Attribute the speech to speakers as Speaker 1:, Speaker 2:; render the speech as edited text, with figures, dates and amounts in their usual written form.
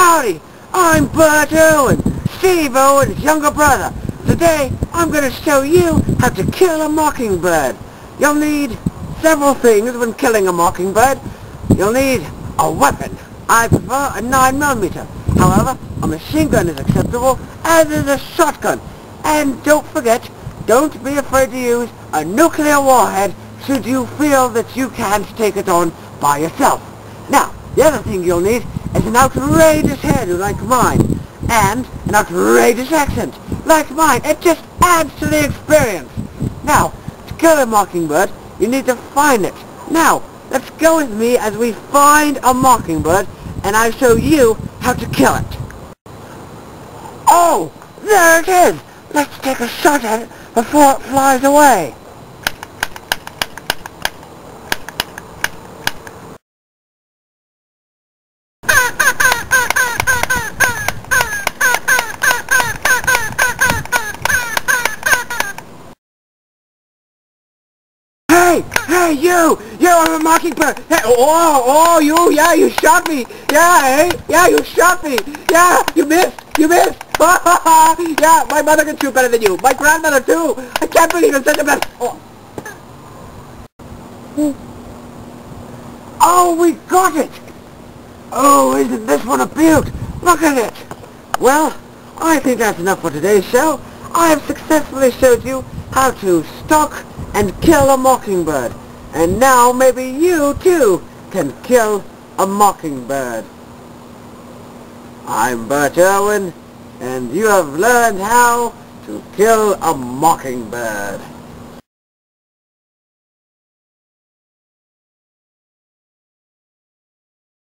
Speaker 1: Howdy, I'm Bert Irwin, Steve Irwin's younger brother. Today, I'm going to show you how to kill a mockingbird. You'll need several things when killing a mockingbird. You'll need a weapon. I prefer a 9mm. However, a machine gun is acceptable, as is a shotgun. And don't forget, don't be afraid to use a nuclear warhead should you feel that you can't take it on by yourself. Now, the other thing you'll need is an outrageous hairdo like mine, and an outrageous accent like mine. It just adds to the experience. Now, to kill a mockingbird, you need to find it. Now, let's go with me as we find a mockingbird, and I'll show you how to kill it. Oh, there it is! Let's take a shot at it before it flies away. Hey, you! You're a mockingbird! Hey, yeah, you shot me! Yeah, you shot me! Yeah, you missed! Yeah, my mother can shoot better than you! My grandmother too! I can't believe it's such a mess! Oh, we got it! Oh, isn't this one a beaut? Look at it! Well, I think that's enough for today's show. I have successfully showed you how to stalk and kill a mockingbird. And now maybe you too can kill a mockingbird. I'm Bert Irwin, and you have learned how to kill a mockingbird.